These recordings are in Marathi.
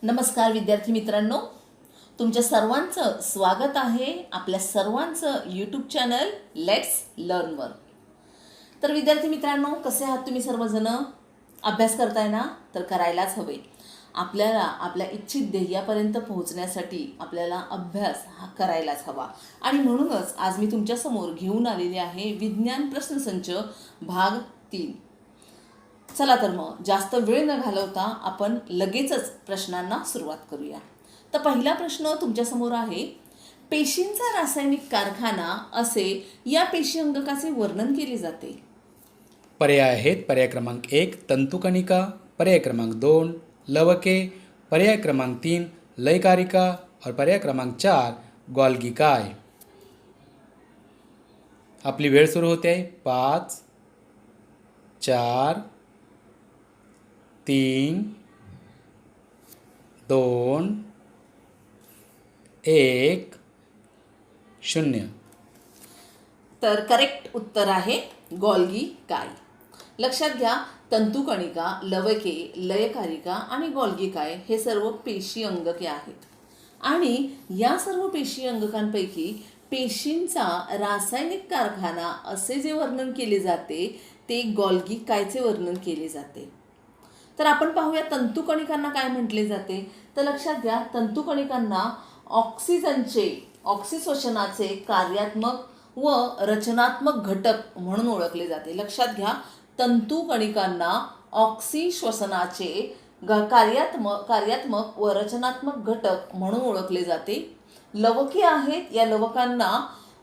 नमस्कार विद्यार्थी मित्रांनो, तुमच्या सर्वांचं स्वागत आहे आपल्या सर्वांचं यूट्यूब चॅनल लेट्स लर्नवर। तर विद्यार्थी मित्रांनो, कसे आहात तुम्ही सर्वजण? अभ्यास करताय ना? तर करायलाच हवे। आपल्याला आपल्या इच्छित ध्येयापर्यंत पोहोचण्यासाठी आपल्याला अभ्यास हा करायलाच हवा आणि म्हणूनच आज मी तुमच्यासमोर घेऊन आलेले आहे विज्ञान प्रश्नसंच भाग 3। चला तर मग जास्त वेळ न घालवता आपण लगेचच प्रश्नांना सुरुवात करूया। तर पहिला प्रश्न तुमच्यासमोर आहे, पेशींचा रासायनिक कारखाना असे या पेशी अंगकाचे वर्णन केले जाते। पर्याय आहेत पर्याय क्रमांक 1 तंतुकणिका, पर्याय क्रमांक 2 लवके, पर्याय क्रमांक 3 लयकारिका और पर्याय क्रमांक 4 गोल्गी काय। आपली वेळ सुरू होते आहे 5 4 3 2 1 0। तर करेक्ट उत्तर आहे गोल्गी काय। लक्षात घ्या, तंतुकणिका, लवके, लयकारिका आणि गोल्गी काय हे सर्व पेशी अंगके आहेत आणि या सर्व पेशी अंगकांपैकी पेशींचा रासायनिक कारखाना असे जे वर्णन केले जाते ते गोल्गी कायचे वर्णन केले जाते। तर आपण पाहूया तंतुकणिकांना काय म्हटले जाते। तर लक्षात घ्या, तंतुकणिकांना ऑक्सिश्वसनाचे कार्यात्मक व रचनात्मक घटक म्हणून ओळखले जाते। लक्षात घ्या, तंतुकणिकांना ऑक्सिश्वसनाचे कार्यात्मक व रचनात्मक घटक म्हणून ओळखले जाते। लवके आहेत, या लवकांना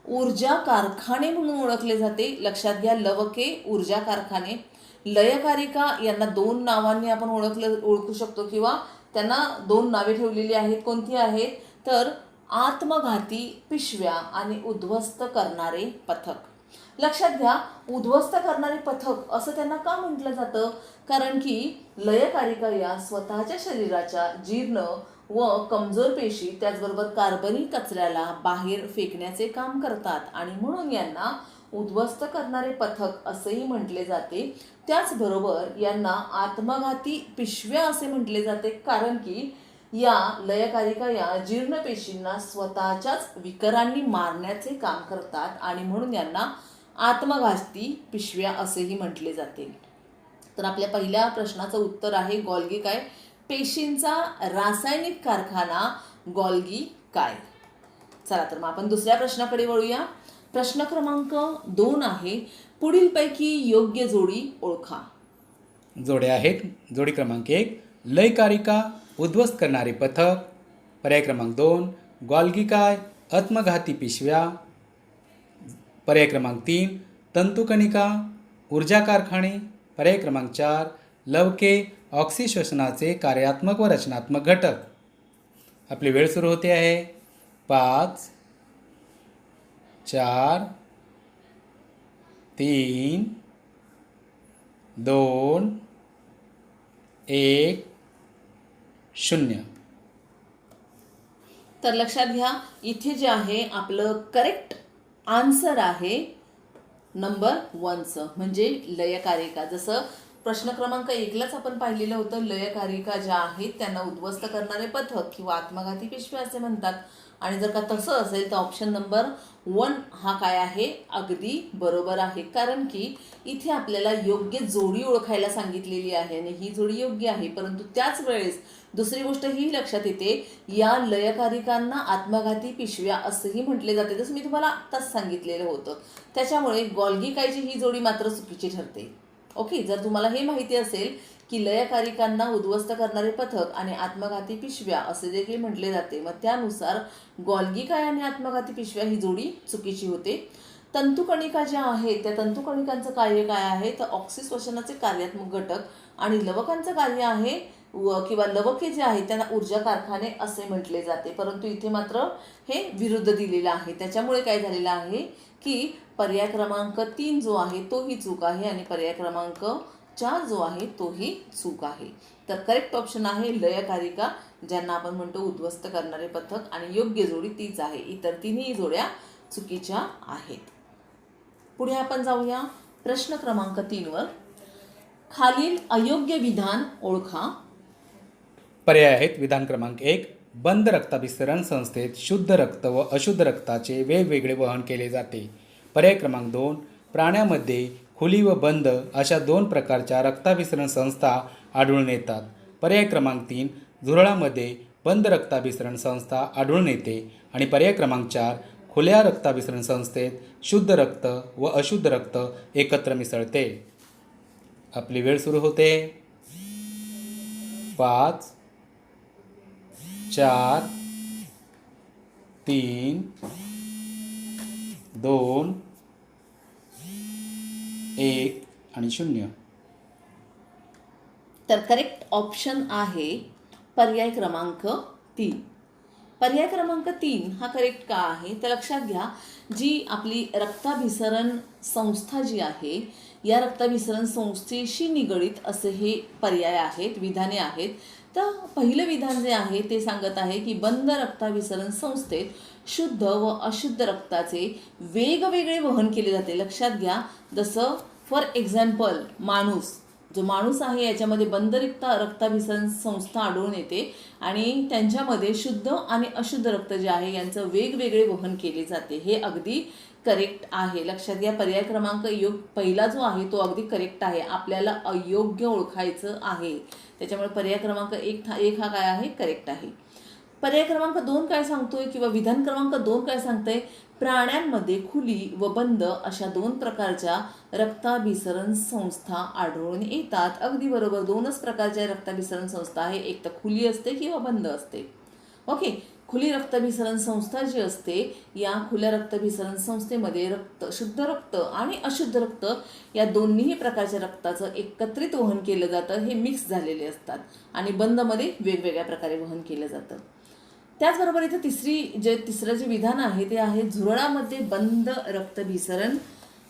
ऊर्जा कारखाने म्हणून ओळखले जाते। लक्षात घ्या, लवके ऊर्जा कारखाने। लयकारिका यांना 2 नावांनी आपण ओळखू शकतो किंवा त्यांना 2 नावे ठेवलेली आहेत। कोणती आहेत? तर आत्मघाती पिशव्या आणि उद्ध्वस्त करणारे पथक। लक्षात घ्या, उद्ध्वस्त करणारे पथक असं त्यांना का म्हटलं जातं? कारण की लयकारिका या स्वतःच्या शरीराच्या जीर्ण व कमजोर पेशी त्याचबरोबर कार्बनिक कचऱ्याला बाहेर फेकण्याचे काम करतात आणि म्हणून यांना उद्ध्वस्त करणारे पथक असेही म्हटले जाते। त्याचबरोबर यांना आत्मघाती पिशव्या असे म्हटले जाते कारण की या लयकारिका या जीर्ण पेशींना स्वतःच्याच विकरांनी मारण्याचे काम करतात आणि म्हणून यांना आत्मघाती पिशव्या असेही म्हटले जाते। तर आपल्या पहिल्या प्रश्नाचं उत्तर आहे गोल्गी काय। पेशींचा रासायनिक कारखाना गोल्गी काय। चला तर मग आपण दुसऱ्या प्रश्नाकडे वळूया। प्रश्न क्रमांक 2 आहे, पुढीलपैकी योग्य जोडी ओळखा। जोड्या आहेत जोडी क्रमांक 1 लयकारिका उद्ध्वस्त करणारे पथक, पर्याय क्रमांक 2 गोल्गी काय आत्मघाती पिशव्या, पर्याय क्रमांक 3 तंतुकणिका ऊर्जा कारखाने, पर्याय क्रमांक 4 लवके ऑक्सिश्वसनाचे कार्यात्मक व रचनात्मक घटक। आपली वेळ सुरू होते आहे 5 4 3 2 1 0। तर लक्षात घ्या, इथे जे आहे आपलं करेक्ट आन्सर आहे नंबर 1 म्हणजे लयकारिका। जसं प्रश्न क्रमांक 1लाच आपण पाहिलेलं होतं, लयकारिका ज्या आहेत त्यांना उद्ध्वस्त करणारे पथक किंवा आत्मघाती पिशव्या असे म्हणतात आणि जर का तसं असेल तर ऑप्शन नंबर 1 हा काय आहे, अगदी बरोबर आहे। कारण की इथे आपल्याला योग्य जोडी ओळखायला सांगितलेली आहे आणि ही जोडी योग्य आहे। परंतु त्याच वेळेस दुसरी गोष्ट ही लक्षात येते, या लयकारिकांना आत्मघाती पिशव्या असेही म्हटले जाते, जसं मी तुम्हाला आत्ताच सांगितलेलं होतं। त्याच्यामुळे गोल्गी कायची ही जोडी मात्र चुकीची ठरते। ओके, जर तुम्हाला हे माहिती असेल की लयकारिकांना उद्ध्वस्त करणारे पथक आणि आत्मघाती पिशव्या असे देखील म्हटले जाते, मग त्यानुसार गोल्गी काय आणि आत्मघाती पिशव्या ही जोडी चुकीची होते। तंतुकणिका ज्या आहेत त्या तंतुकणिकांचं कार्य काय आहे, तर ऑक्सिश्वसनाचे कार्यात्मक घटक आणि लवकांचं कार्य आहे किंवा लवके जे आहेत त्यांना ऊर्जा कारखाने असे म्हटले जाते। परंतु इथे मात्र हे विरुद्ध दिलेलं आहे। त्याच्यामुळे काय झालेलं आहे की पर्याय क्रमांक 3 जो आहे तोही चूक आहे आणि पर्याय क्रमांक 4 जो आहे तोही चूक आहे। तर करेक्ट ऑप्शन आहे लयकारिका, ज्यांना आपण म्हणतो उद्ध्वस्त करणारे पथक, आणि योग्य जोडी तीच आहे। इतर तिन्ही जोड्या चुकीच्या आहेत। पुढे आपण जाऊया प्रश्न क्रमांक 3 वर। खालील अयोग्य विधान ओळखा। पर्याय आहेत विधान क्रमांक 1, बंद रक्ताभिसरण संस्थेत शुद्ध रक्त व अशुद्ध रक्ताचे वेगवेगळे वहन केले जाते. पर्याय क्रमांक 2, प्राण्यामध्ये खुली व बंद अशा 2 प्रकारच्या रक्ताभिसरण संस्था आढळून येतात. पर्याय क्रमांक 3, झुरळामध्ये बंद रक्ताभिसरण संस्था आढळून येते. आणि पर्याय क्रमांक 4, खुल्या रक्ताभिसरण संस्थेत शुद्ध रक्त व अशुद्ध रक्त एकत्र मिसळते. आपली वेळ सुरू होते. 5, 4, 3, 2, 1 आणि 0. तर करेक्ट ऑप्शन आहे पर्याय क्रमांक 3. पर्याय क्रमांक 3 हा करेक्ट का आहे तर लक्षात घ्या, जी आपली रक्ताभिसरण संस्था जी आहे, या रक्ताभिसरण संस्थेशी निगडीत असे हे पर्याय आहेत, विधाने आहेत. तर पहिलं विधान जे आहे ते सांगत आहे की बंद रक्ताभिसरण संस्थेत शुद्ध व अशुद्ध रक्ताचे वेगवेगळे वहन केले जाते. लक्षात घ्या, जसं फॉर एक्झाम्पल जो माणूस आहे याच्यामध्ये बंद रक्ताभिसरण संस्था आढळून येते आणि त्यांच्यामध्ये शुद्ध आणि अशुद्ध रक्त जे आहे यांचं वेगवेगळे वहन केले जाते. हे अगदी करेक्ट आहे. लक्षात घ्या, पर्याय क्रमांक पहिला जो आहे तो अगदी करेक्ट आहे. आपल्याला अयोग्य ओळखायचं आहे, त्याच्यामुळे पर्याय क्रमांक 1 हा काय आहे, करेक्ट आहे. पर्याय क्रमांक 2 काय सांगतोय किंवा विधान क्रमांक 2 काय सांगतंय, प्राण्यांमध्ये खुली व बंद अशा 2 प्रकारच्या रक्ताभिसरण संस्था आढळून येतात. अगदी बरोबर, 2च प्रकारच्या रक्ताभिसरण संस्था आहे, एक तर खुली असते किंवा बंद असते. ओके, खुली रक्ताभिसरण संस्था जी असते, या खुल्या रक्ताभिसरण संस्थेमध्ये शुद्ध रक्त आणि अशुद्ध रक्त या दोन्ही प्रकारच्या रक्ताचं एकत्रित वहन केलं जातं. हे मिक्स झालेले असतात आणि बंदमध्ये वेगवेगळ्या प्रकारे वहन केलं जातं. त्याचबरोबर इथे तिसरं जे विधान आहे ते आहे झुरळामध्ये बंद रक्तभिसरण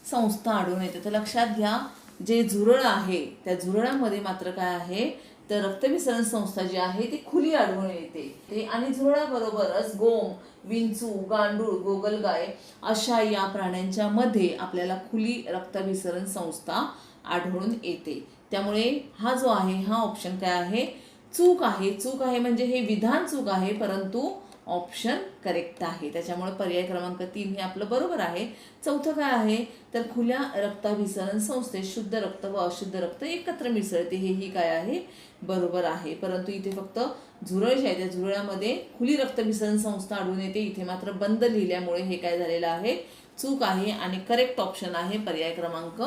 संस्था आढळून येते. तर लक्षात घ्या, जे झुरळ आहे त्या झुरळामध्ये मात्र काय आहे तर रक्तभिसरण संस्था जी आहे ती खुली आढळून येते. आणि झुरळाबरोबरच गोम, विंचू, गांडूळ, गोगलगाय अशा या प्राण्यांच्या मध्ये आपल्याला खुली रक्ताभिसरण संस्था आढळून येते. त्यामुळे हा जो आहे हा ऑप्शन काय आहे, चूक आहे म्हणजे हे विधान चूक आहे, परंतु ऑप्शन करेक्ट आहे. त्याच्यामुळे पर्याय क्रमांक 3 हे आपलं बरोबर आहे. चौथं काय आहे तर खुल्या रक्ताभिसरण संस्थेत शुद्ध रक्त व अशुद्ध रक्त एकत्र मिसळते, हेही काय आहे, बरोबर आहे. परंतु इथे फक्त झुरळ जे आहे त्या झुरळामध्ये खुली रक्तभिसरण संस्था आढळून येते, इथे मात्र बंद लिहिल्यामुळे हे काय झालेलं आहे, चूक आहे. आणि करेक्ट ऑप्शन आहे पर्याय क्रमांक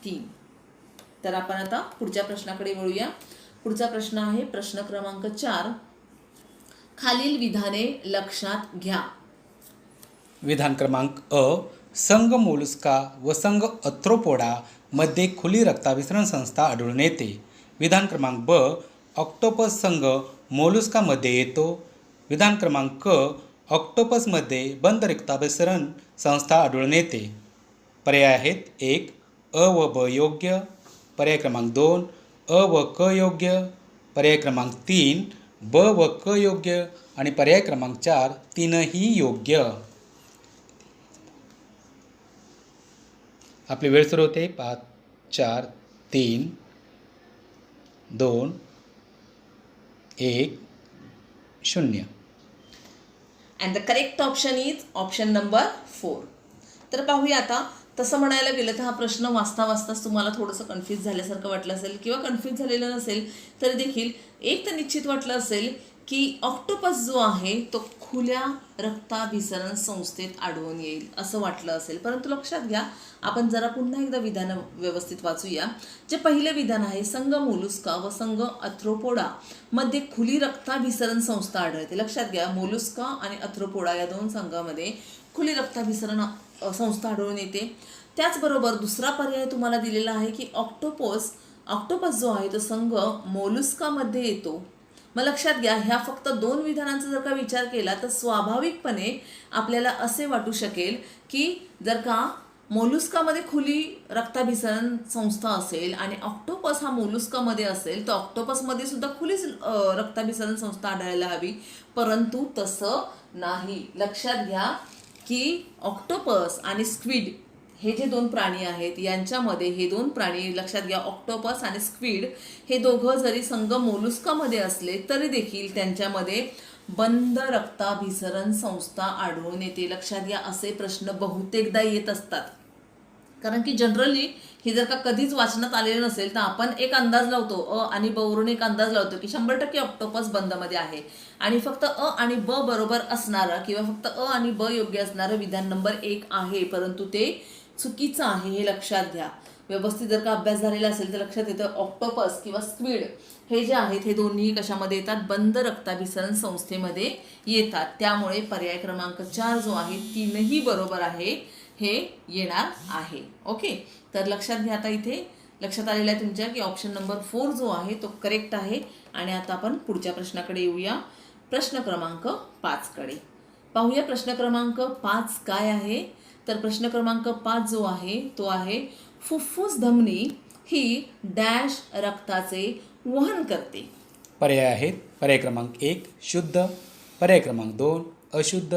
3. तर आपण आता पुढच्या प्रश्नाकडे वळूया. पुढचा प्रश्न आहे प्रश्न क्रमांक 4. खालील विधाने लक्षात घ्या. विधान क्रमांक अ, संघ मोलुस्का व संघ अर्थ्रोपोडा मध्ये खुली रक्ताभिसरण संस्था आढळून येते. विधान क्रमांक ब, ऑक्टोपस संघ मोलुस्कामध्ये येतो. विधान क्रमांक क, ऑक्टोपसमध्ये बंद रक्ताभिसरण संस्था आढळून येते. पर्याय आहेत 1, अ व ब योग्य. पर्याय क्रमांक 2, अ व क योग्य. पर्याय क्रमांक 3, ब व क योग्य. आणि पर्याय क्रमांक 4, तीनही योग्य. आपली वेळ सुरू होते. 5, 4, 3, 2, 1, 0. And the correct option is option number 4. तर पाहूया आता. तसं म्हणायला गेलं तर हा प्रश्न वाचताच तुम्हाला थोडंसं कन्फ्यूज झाल्यासारखं वाटलं असेल किंवा कन्फ्यूज झालेलं नसेल तरी देखील एक तर निश्चित वाटलं असेल की ऑक्टोपस जो आहे तो खुल्या रक्ताभिसरण संस्थेत आढळून येईल असं वाटलं असेल. परंतु लक्षात घ्या, आपण जरा पुन्हा एकदा विधान व्यवस्थित वाचूया. जे पहिलं विधान आहे, संघ मोलुस्का व संघ अर्थ्रोपोडा मध्ये खुली रक्ताभिसरण संस्था आढळते. लक्षात घ्या, मोलुस्का आणि अर्थ्रोपोडा या 2 संघामध्ये खुली रक्ताभिसरण संस्था आढळून येते. त्याचबरोबर दुसरा पर्याय तुम्हाला दिलेला आहे की ऑक्टोपस जो आहे तो संघ मोलुस्कामध्ये येतो. मग लक्षात घ्या, ह्या फक्त 2 विधानांचा जर का विचार केला तर स्वाभाविकपणे आपल्याला असे वाटू शकेल की जर का मोलुस्कामध्ये खुली रक्ताभिसरण संस्था असेल आणि ऑक्टोपस हा मोलुस्कामध्ये असेल तर ऑक्टोपसमध्ये सुद्धा खुलीच रक्ताभिसरण संस्था आढळायला हवी, परंतु तसं नाही. लक्षात घ्या की ऑक्टोपस आणि स्क्विड हे जे दोन प्राणी आहेत यांच्यामध्ये हे दोन प्राणी लक्षात घ्या, ऑक्टोपस आणि स्क्विड हे दोघं जरी संघ मोलुस्कामध्ये असले तरी देखील त्यांच्यामध्ये बंद रक्ताभिसरण संस्था आढळून येते. लक्षात घ्या, असे प्रश्न बहुतेकदा येत असतात. कारण की जनरली हे जर का कधीच वाचनात आलेलं नसेल तर आपण एक अंदाज लावतो, अ आणि ब वरून एक अंदाज लावतो की 100% ऑक्टोपस बंदमध्ये आहे आणि फक्त अ आणि ब बरोबर असणारं किंवा फक्त अ आणि ब योग्य असणारं विधान नंबर 1 आहे, परंतु ते चुकीचं आहे हे लक्षात घ्या. व्यवस्थित जर का अभ्यास झालेला असेल तर लक्षात येतं ऑक्टोपस किंवा स्क्विड हे जे आहेत हे दोन्ही कशामध्ये येतात, बंद रक्ताभिसरण संस्थेमध्ये येतात. त्यामुळे पर्याय क्रमांक 4 जो आहे तीनही बरोबर आहे हे येणार आहे. ओके, तर लक्षात घ्या, आता इथे लक्षात आलेलं आहे तुमच्या की ऑप्शन नंबर 4 जो आहे तो करेक्ट आहे. आणि आता आपण पुढच्या प्रश्नाकडे येऊया, प्रश्न क्रमांक 5 कडे पाहूया. प्रश्न क्रमांक 5 काय आहे, तर प्रश्न क्रमांक 5 जो आहे तो आहे फुफ्फुस धमनी ही डॅश रक्ताचे वहन करते. पर्याय आहेत पर्याय क्रमांक 1 शुद्ध, पर्याय क्रमांक 2 अशुद्ध,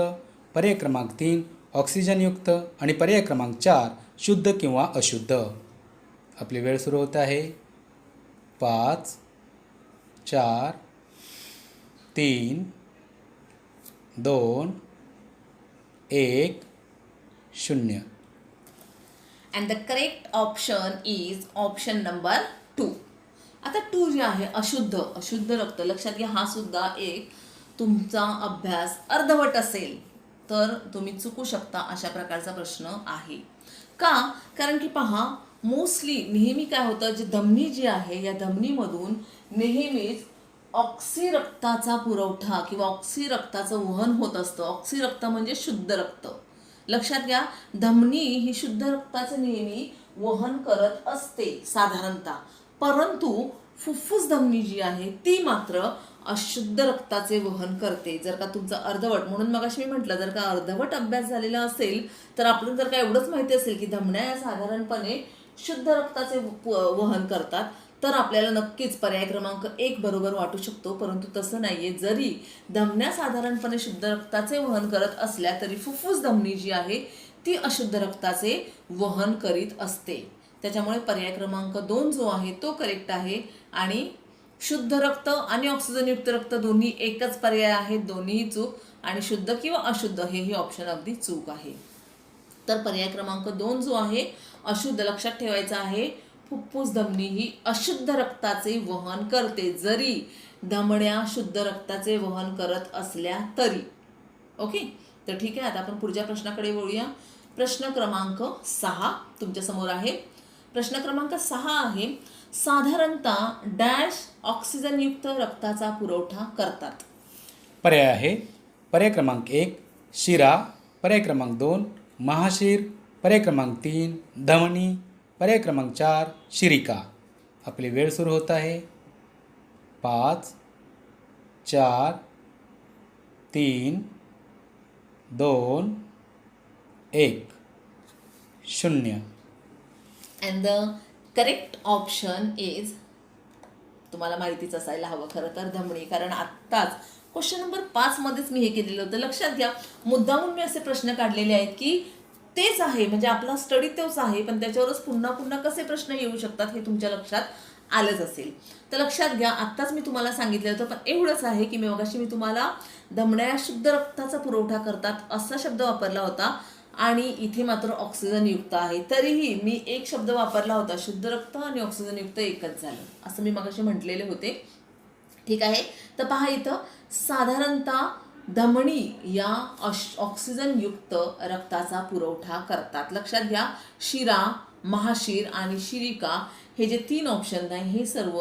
पर्याय क्रमांक 3 ऑक्सिजनयुक्त आणि पर्याय क्रमांक 4 शुद्ध किंवा अशुद्ध. आपली वेळ सुरू होत आहे. 5 4 3 2 1 0. And the correct option is option number 2. आता 2 जे आहे अशुद्ध रक्त, लक्षात घ्या, हा सुद्धा एक तुमचा अभ्यास अर्धवट असेल तर तुम्ही चुकू शकता अशा प्रकारचा प्रश्न आहे. का? कारण की पहा, मोस्टली नेहमी काय होतं, जी धमनी जी आहे या धमनीमधून नेहमीच ऑक्सी रक्ताचा पुरवठा किंवा ऑक्सी रक्ताचं वहन होत असतं. ऑक्सी रक्त म्हणजे शुद्ध रक्त. लक्षात घ्या, धमनी ही शुद्ध रक्ताचं नेहमी वहन करत असते साधारणतः, परंतु फुफ्फुस धमनी जी आहे ती मात्र अशुद्ध रक्ताचे वहन करते. जर का तुमचं अर्धवट, म्हणून मगाशी मी म्हटलं, जर का अर्धवट अभ्यास झालेला असेल तर आपल्याला जर का एवढंच माहिती असेल की धमन्या या साधारणपणे शुद्ध रक्ताचे वहन करतात तर आपल्याला नक्कीच पर्याय क्रमांक 1 बरोबर वाटू शकतो. परंतु तसं नाहीये, जरी धमन्या साधारणपणे शुद्ध रक्ताचे वहन करत असल्या तरी फुफ्फुस धमनी जी आहे ती अशुद्ध रक्ताचे वहन करीत असते. त्याच्यामुळे पर्याय क्रमांक 2 जो आहे तो करेक्ट आहे. आणि शुद्ध रक्त आणि ऑक्सिजनयुक्त रक्त दोन्ही एकच पर्याय आहेत, दोन्हीही चूक. आणि शुद्ध किंवा अशुद्ध हेही ऑप्शन अगदी चूक आहे. तर पर्याय क्रमांक 2 जो आहे अशुद्ध, लक्षात ठेवायचा आहे, फुफ्फुस धमनी ही अशुद्ध रक्ताचे वहन करते जरी धमण्या शुद्ध रक्ताचे वहन करत असल्या तरी. ओके, तर ठीक आहे, आता आपण पुढच्या प्रश्नाकडे वळूया. प्रश्न क्रमांक 6 तुमच्यासमोर आहे. प्रश्न क्रमांक 6 आहे, साधारणतः डॅश ऑक्सिजनयुक्त रक्ताचा पुरवठा करतात. पर्याय आहे पर्याय क्रमांक 1 शिरा, पर्याय क्रमांक 2 महाशीर, पर्याय क्रमांक 3 धमनी, पर्याय क्रमांक 4 शिरिका. आपली वेळ सुरू होत आहे. 5 4 3 2 1 0. And the correct option is, तुम्हाला माहितीच असायला हवं खरं तर, धमनी. कारण आत्ताच क्वेश्चन नंबर 5 मध्येच मी हे केलेलं होतं. लक्षात घ्या, मुद्दामून मी असे प्रश्न काढलेले आहेत की तेच आहे, म्हणजे आपला स्टडी तोच आहे, पण त्याच्यावरच पुन्हा पुन्हा कसे प्रश्न येऊ शकतात हे तुमच्या लक्षात आलंच असेल. तर लक्षात घ्या, आत्ताच मी तुम्हाला सांगितलं होतं, पण एवढंच आहे की मगाशी मी तुम्हाला धमण्या शुद्ध रक्ताचा पुरवठा करतात असा शब्द वापरला होता आणि इथे मात्र ऑक्सिजनयुक्त आहे. तरीही मी एक शब्द वापरला होता, शुद्ध रक्त आणि ऑक्सिजनयुक्त एकच झालं असं मी मगाशी म्हटलेले होते. ठीक आहे, तर पहा इथं साधारणतः धमनी या ऑक्सिजनयुक्त रक्ताचा पुरवठा करतात. लक्षात घ्या, शिरा, महाशीर आणि शिरिका हे जे 3 ऑप्शन आहे हे सर्व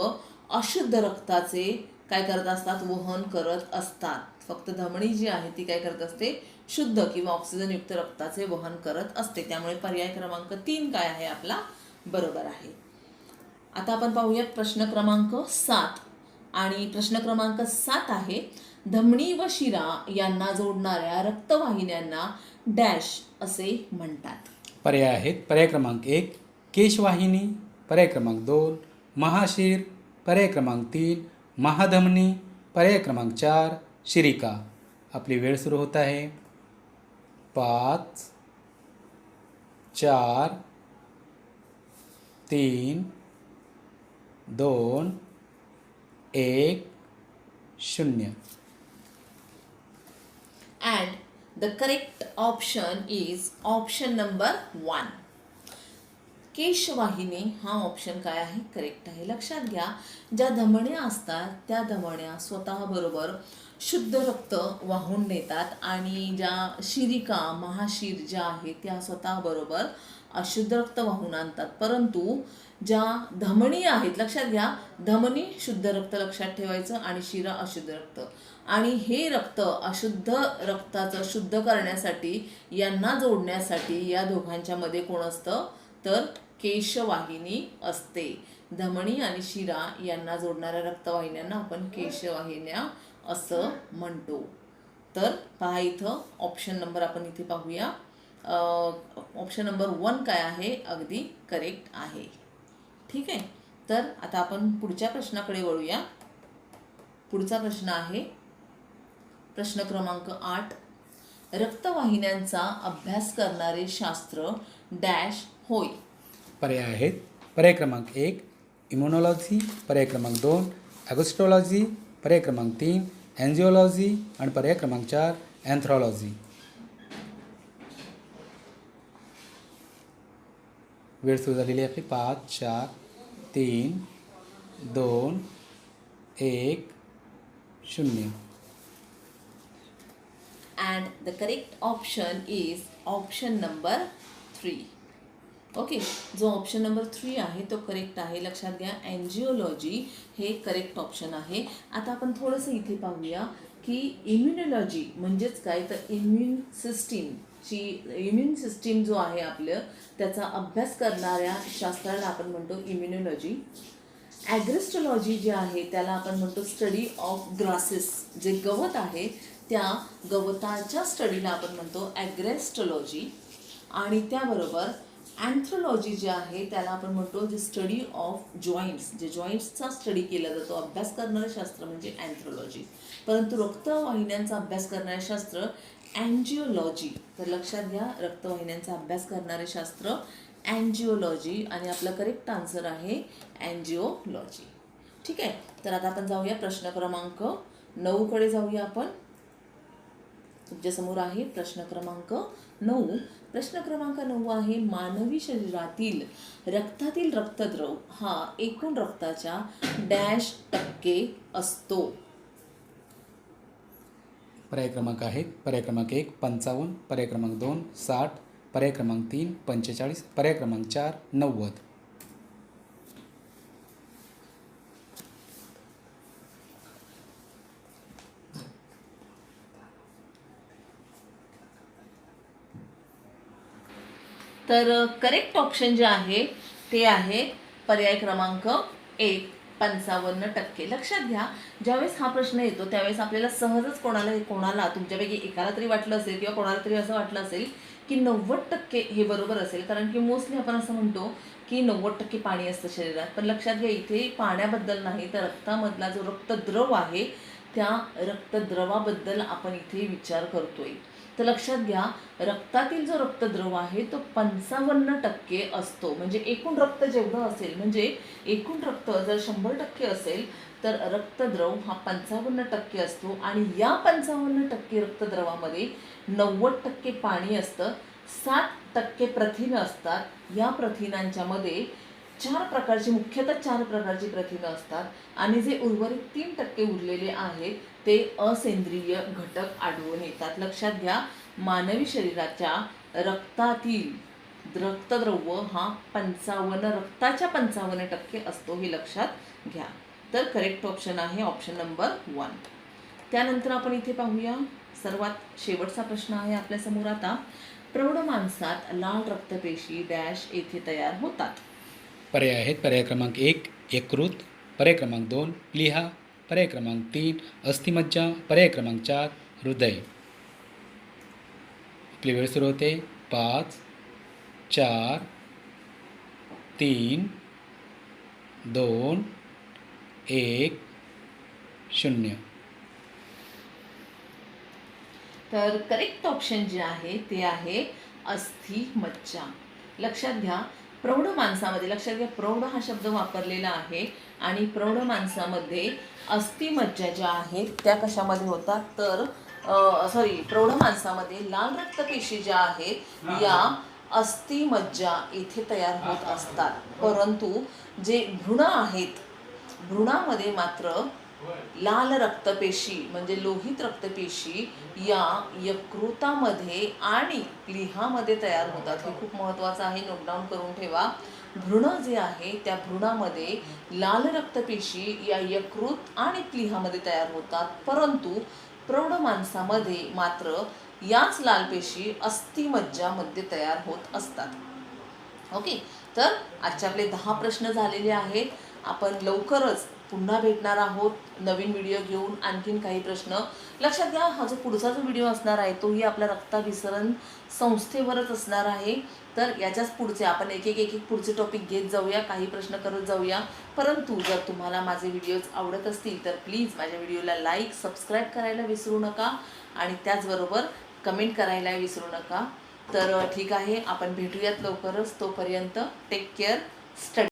अशुद्ध रक्ताचे काय करत असतात, वहन करत असतात. फक्त धमनी जी आहे ती काय करत असते, शुद्ध किंवा ऑक्सिजनयुक्त रक्ताचे वहन करत असते. त्यामुळे पर्याय क्रमांक 3 काय आहे आपला, बरोबर आहे. आता आपण पाहूयात प्रश्न क्रमांक 7. आणि प्रश्न क्रमांक 7 आहे, धमनी व शिरा यांना जोडणाऱ्या रक्तवाहिन्यांना डॅश असे म्हणतात. पर्याय आहेत पर्याय क्रमांक 1 केशवाहिनी, पर्याय क्रमांक 2 महाशीर, पर्याय क्रमांक 3 महाधमनी, पर्याय क्रमांक 4 शिरिका. आपली वेळ सुरू होत आहे. 5 4 3 2 1 0. And the correct option is option number 1. केशवाहिनी हा ऑप्शन काय आहे, करेक्ट आहे. लक्षात घ्या, ज्या धमण्या असतात त्या धमण्या स्वतःबरोबर शुद्ध रक्त वाहून नेतात आणि ज्या शिरिका महाशीर ज्या आहेत त्या स्वतःबरोबर अशुद्ध रक्त वाहून आणतात. परंतु ज्या धमनी आहेत, लक्षात घ्या, धमनी शुद्ध रक्त लक्षात ठेवायचं आणि शिरा अशुद्ध रक्त. आणि हे रक्त अशुद्ध रक्ताचं शुद्ध करण्यासाठी यांना जोडण्यासाठी या दोघांच्या मध्ये कोण असतं तर केशवाहिनी असते. धमनी आणि शिरा यांना जोडणाऱ्या रक्तवाहिन्यांना आपण केशवाहिन्या असं म्हणतो. तर पहा इथं ऑप्शन नंबर आपण इथे पाहूया. ऑप्शन नंबर 1 काय आहे, अगदी करेक्ट आहे. ठीक आहे. तर आता आपण पुढच्या प्रश्नाकडे वळूया. पुढचा प्रश्न आहे प्रश्न क्रमांक 8. रक्तवाहिन्यांचा अभ्यास करणारे शास्त्र डॅश होय. पर्याय आहेत. पर्याय क्रमांक 1 इम्युनॉलॉजी, पर्याय क्रमांक 2 ॲगोस्ट्रोलॉजी, पर्याय क्रमांक 3 एन्जिओलॉजी आणि पर्याय क्रमांक 4 अँथ्रोलॉजी. वेळ सुरू झालेली आहे आपली. 5 4 3 2 1 0. And the correct option is option number 3. Okay, जो ऑप्शन नंबर 3 आहे तो करेक्ट आहे. लक्षात घ्या, एन्जिओलॉजी हे करेक्ट ऑप्शन आहे. आता आपण थोडंसं इथे पाहूया की इम्युनॉलॉजी म्हणजेच काय, तर इम्युन सिस्टीम जो आहे आपलं त्याचा अभ्यास करणाऱ्या शास्त्राला आपण म्हणतो इम्युनॉलॉजी. ॲग्रेस्ट्रोलॉजी जे आहे त्याला आपण म्हणतो स्टडी ऑफ ग्रासेस, जे गवत आहे त्या गवताच्या स्टडीला आपण म्हणतो ॲग्रेस्ट्रोलॉजी. आणि त्याबरोबर अँथ्रोलॉजी जे आहे त्याला आपण म्हणतो जे स्टडी ऑफ जॉईंट्स, जे जॉईंट्सचा स्टडी केला जातो, अभ्यास करणारं शास्त्र म्हणजे अँथ्रोलॉजी. परंतु रक्तवाहिन्यांचा अभ्यास करणारे शास्त्र अँजिओलॉजी. तर लक्षात घ्या, रक्तवाहिन्यांचा अभ्यास करणारे शास्त्र अँजिओलॉजी आणि आपला करेक्ट आन्सर आहे अँजिओलॉजी. ठीक आहे. तर आता आपण जाऊया प्रश्न क्रमांक 9 कडे जाऊया आपण. तुमच्यासमोर आहे प्रश्न क्रमांक 9. प्रश्न क्रमांक 9 आहे मानवी शरीरातील रक्तातील रक्तद्रव हा एकूण रक्ताच्या डॅश टक्के असतो. पर्याय क्रमांक आहेत. पर्याय क्रमांक 1 55, पर्याय क्रमांक 2 60, पर्याय क्रमांक 3 45, पर्याय क्रमांक 4 90. तर करेक्ट ऑप्शन जे आहे ते आहे पर्याय क्रमांक 1 55%. लक्षात घ्या, ज्यावेळेस हा प्रश्न येतो त्यावेळेस आपल्याला सहजच कोणाला तुमच्यापैकी एकाला तरी वाटलं असेल किंवा कोणाला तरी असं वाटलं असेल की 90% हे बरोबर असेल, कारण की मोस्टली आपण असं म्हणतो की 90% पाणी असतं शरीरात. पण लक्षात घ्या, इथे पाण्याबद्दल नाही तर रक्तामधला जो रक्तद्रव आहे त्या रक्तद्रवाबद्दल आपण इथे विचार करतोय. तर लक्षात घ्या, रक्तातील जो रक्तद्रव आहे तो 55% असतो. म्हणजे एकूण रक्त जेवढं असेल, म्हणजे एकूण रक्त जर 100% असेल तर रक्तद्रव हा 55% असतो. आणि या 55% रक्तद्रवामध्ये 90% पाणी असतं, 7% प्रथिनं असतात. या प्रथिनांच्या मध्ये मुख्यतः चार प्रकारची प्रथिनं असतात आणि जे उर्वरित 3% उरलेले आहेत ते असेंद्रिय घटक आढळून येतात. लक्षात घ्या, मानवी शरीराच्या रक्तातील रक्तद्रव हा रक्ताच्या 55% असतो, हे लक्षात घ्या. तर करेक्ट ऑप्शन आहे ऑप्शन नंबर 1. त्यानंतर आपण इथे पाहूया सर्वात शेवटचा प्रश्न आहे आपल्यासमोर आता. प्रौढ माणसात लाल रक्तपेशी डॅश येथे तयार होतात. पर्याय आहेत. पर्याय क्रमांक 1 यकृत, पर्याय क्रमांक 2 प्लीहा, पर्याय क्रमांक 3 अस्थिमज्जा, पर्याय क्रमांक 4 हृदय. आपली वेळ सुरू होते. 5 4 3 2 1 0. तर करेक्ट ऑप्शन जे आहे ते आहे अस्थिमज्जा. लक्षात घ्या, प्रौढ माणसामध्ये, लक्षात घ्या, प्रौढ हा शब्द वापरलेला आहे आणि प्रौढ माणसामध्ये अस्थिमज्जा ज्या आहेत त्या कशामध्ये होतात तर प्रौढ माणसामध्ये लाल रक्तपेशी ज्या आहेत या अस्थिमज्जा इथे तयार होत असतात. परंतु जे भ्रूण आहेत, भ्रूणामध्ये मात्र लाल रक्तपेशी म्हणजे लोहित रक्तपेशी या यकृतामध्ये आणि प्लीहामध्ये तयार होतात. हे खूप महत्त्वाचं आहे, नोटडाऊन करून ठेवा. भ्रूण जे आहे त्या भ्रूणामध्ये लाल रक्तपेशी या यकृत आणि प्लीहामध्ये तयार होतात. परंतु प्रौढ माणसामध्ये मात्र याच लाल पेशी अस्थिमज्जामध्ये तयार होत असतात. ओके, तर आजचे आपले 10 प्रश्न झालेले आहेत. आपण लवकरच पुन्हा भेटणार आहोत नवीन व्हिडिओ घेऊन. आणखीन काही प्रश्न लक्षात घ्या, हा जो पुढचा जो व्हिडिओ असणार आहे तोही आपल्या रक्ताभिसरण संस्थेवरच असणार आहे. तर याच्याच पुढचे आपण एक एक पुढचे टॉपिक घेत जाऊया, काही प्रश्न करत जाऊया. परंतु जर तुम्हाला माझे व्हिडिओज आवडत असतील तर प्लीज माझ्या व्हिडिओला लाईक, सबस्क्राईब करायला विसरू नका आणि त्याचबरोबर कमेंट करायला विसरू नका. तर ठीक आहे, आपण भेटूयात लवकरच. तोपर्यंत टेक केअर, स्टडी.